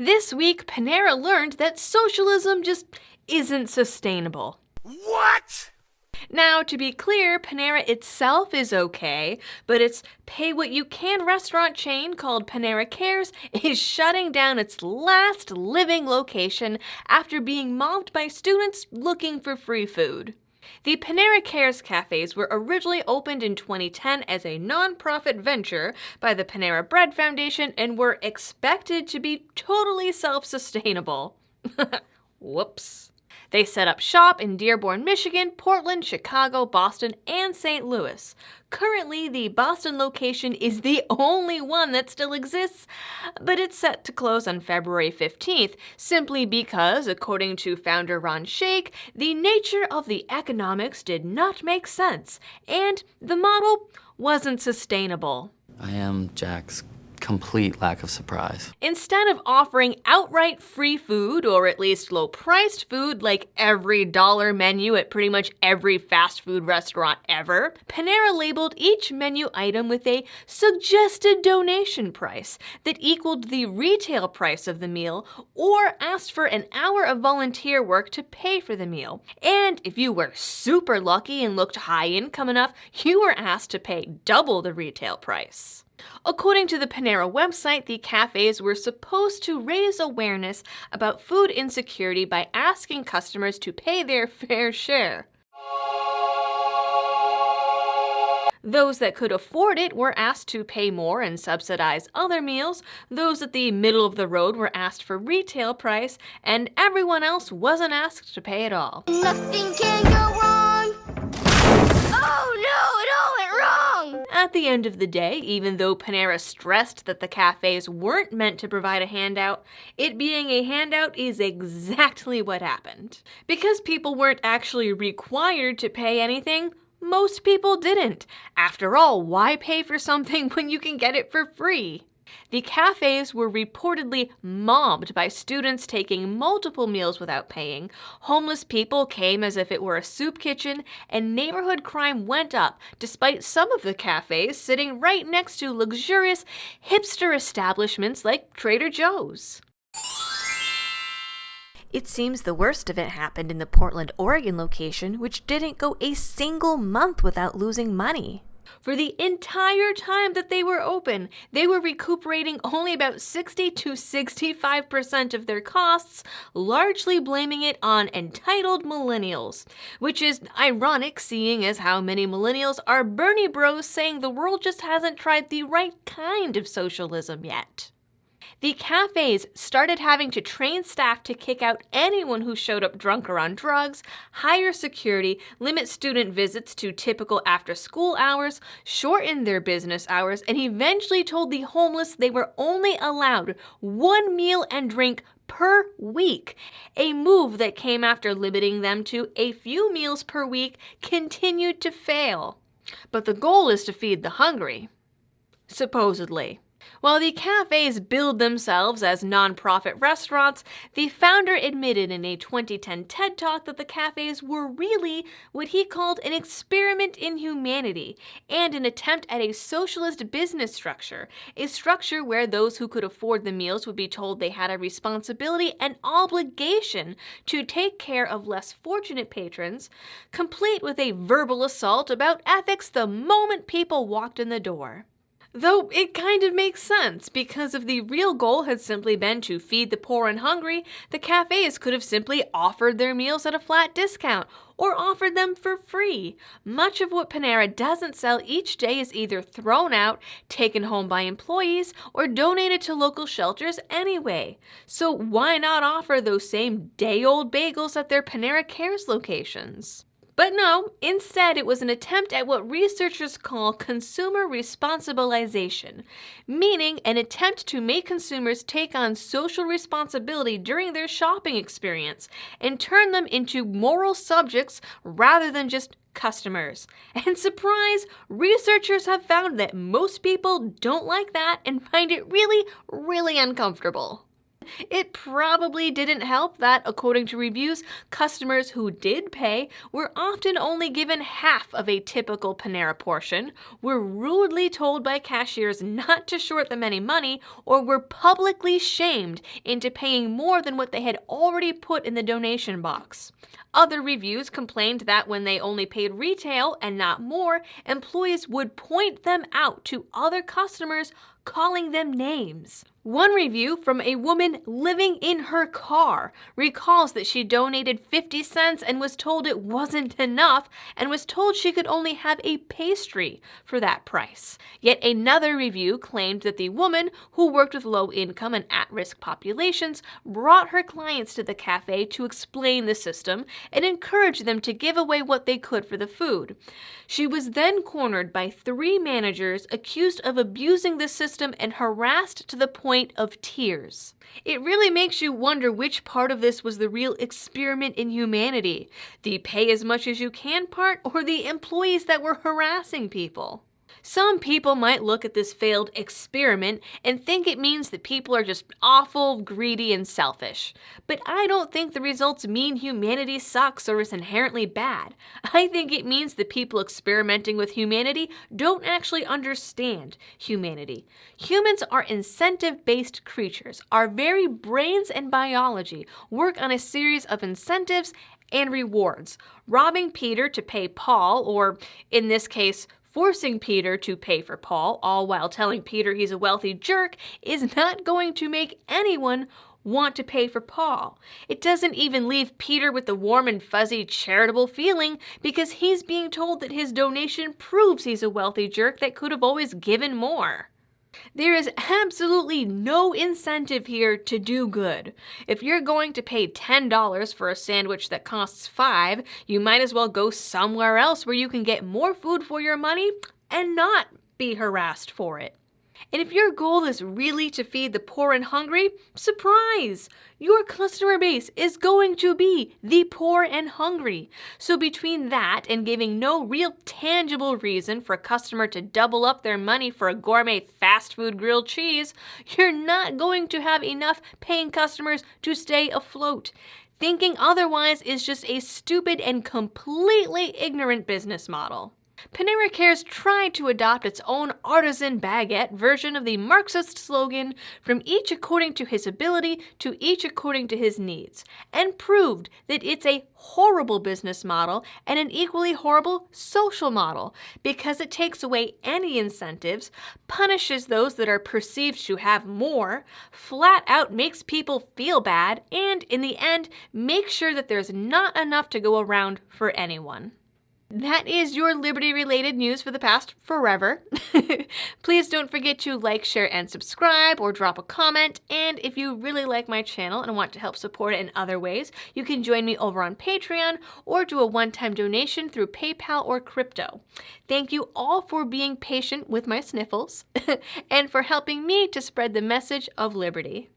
This week, Panera learned that socialism just isn't sustainable. What? Now, to be clear, Panera itself is okay, but its pay-what-you-can restaurant chain called Panera Cares is shutting down its last living location after being mobbed by students looking for free food. The Panera Cares cafes were originally opened in 2010 as a non-profit venture by the Panera Bread Foundation and were expected to be totally self-sustainable. Whoops. They set up shop in Dearborn, Michigan, Portland, Chicago, Boston, and St. Louis. Currently, the Boston location is the only one that still exists, but it's set to close on February 15th, simply because, according to founder Ron Shaich, the nature of the economics did not make sense, and the model wasn't sustainable. I am Jack's complete lack of surprise. Instead of offering outright free food, or at least low-priced food like every dollar menu at pretty much every fast food restaurant ever, Panera labeled each menu item with a suggested donation price that equaled the retail price of the meal, or asked for an hour of volunteer work to pay for the meal. And if you were super lucky and looked high income enough, you were asked to pay double the retail price. According to the Panera website, the cafes were supposed to raise awareness about food insecurity by asking customers to pay their fair share. Those that could afford it were asked to pay more and subsidize other meals, those at the middle of the road were asked for retail price, and everyone else wasn't asked to pay at all. Nothing can go wrong! Oh no, it all went wrong! At the end of the day, even though Panera stressed that the cafes weren't meant to provide a handout, it being a handout is exactly what happened. Because people weren't actually required to pay anything, most people didn't. After all, why pay for something when you can get it for free? The cafes were reportedly mobbed by students taking multiple meals without paying, homeless people came as if it were a soup kitchen, and neighborhood crime went up, despite some of the cafes sitting right next to luxurious hipster establishments like Trader Joe's. It seems the worst of it happened in the Portland, Oregon location, which didn't go a single month without losing money. For the entire time that they were open, they were recuperating only about 60 to 65% of their costs, largely blaming it on entitled millennials. Which is ironic, seeing as how many millennials are Bernie bros saying the world just hasn't tried the right kind of socialism yet. The cafes started having to train staff to kick out anyone who showed up drunk or on drugs, hire security, limit student visits to typical after-school hours, shorten their business hours, and eventually told the homeless they were only allowed one meal and drink per week, a move that came after limiting them to a few meals per week continued to fail. But the goal is to feed the hungry. Supposedly. While the cafes billed themselves as non-profit restaurants, the founder admitted in a 2010 TED Talk that the cafes were really what he called an experiment in humanity and an attempt at a socialist business structure, a structure where those who could afford the meals would be told they had a responsibility and obligation to take care of less fortunate patrons, complete with a verbal assault about ethics the moment people walked in the door. Though it kind of makes sense, because if the real goal had simply been to feed the poor and hungry, the cafes could have simply offered their meals at a flat discount, or offered them for free. Much of what Panera doesn't sell each day is either thrown out, taken home by employees, or donated to local shelters anyway. So why not offer those same day-old bagels at their Panera Cares locations? But no, instead it was an attempt at what researchers call consumer responsibilization, meaning an attempt to make consumers take on social responsibility during their shopping experience and turn them into moral subjects rather than just customers. And surprise, researchers have found that most people don't like that and find it really, really uncomfortable. It probably didn't help that, according to reviews, customers who did pay were often only given half of a typical Panera portion, were rudely told by cashiers not to short them any money, or were publicly shamed into paying more than what they had already put in the donation box. Other reviews complained that when they only paid retail and not more, employees would point them out to other customers, calling them names. One review from a woman living in her car recalls that she donated 50 cents and was told it wasn't enough, and was told she could only have a pastry for that price. Yet another review claimed that the woman, who worked with low-income and at-risk populations, brought her clients to the cafe to explain the system and encourage them to give away what they could for the food. She was then cornered by 3 managers accused of abusing the system and harassed to the point of tears. It really makes you wonder which part of this was the real experiment in humanity, the pay as much as you can part, or the employees that were harassing people. Some people might look at this failed experiment and think it means that people are just awful, greedy, and selfish. But I don't think the results mean humanity sucks or is inherently bad. I think it means the people experimenting with humanity don't actually understand humanity. Humans are incentive-based creatures. Our very brains and biology work on a series of incentives and rewards. Robbing Peter to pay Paul, or in this case, forcing Peter to pay for Paul, all while telling Peter he's a wealthy jerk, is not going to make anyone want to pay for Paul. It doesn't even leave Peter with the warm and fuzzy charitable feeling, because he's being told that his donation proves he's a wealthy jerk that could have always given more. There is absolutely no incentive here to do good. If you're going to pay $10 for a sandwich that costs $5, you might as well go somewhere else where you can get more food for your money and not be harassed for it. And if your goal is really to feed the poor and hungry, surprise! Your customer base is going to be the poor and hungry. So between that and giving no real tangible reason for a customer to double up their money for a gourmet fast food grilled cheese, you're not going to have enough paying customers to stay afloat. Thinking otherwise is just a stupid and completely ignorant business model. Panera Cares tried to adopt its own artisan baguette version of the Marxist slogan, "From each according to his ability, to each according to his needs," and proved that it's a horrible business model and an equally horrible social model, because it takes away any incentives, punishes those that are perceived to have more, flat out makes people feel bad, and in the end, makes sure that there's not enough to go around for anyone. That is your Liberty-related news for the past forever. Please don't forget to like, share, and subscribe, or drop a comment. And if you really like my channel and want to help support it in other ways, you can join me over on Patreon or do a one-time donation through PayPal or crypto. Thank you all for being patient with my sniffles and for helping me to spread the message of liberty.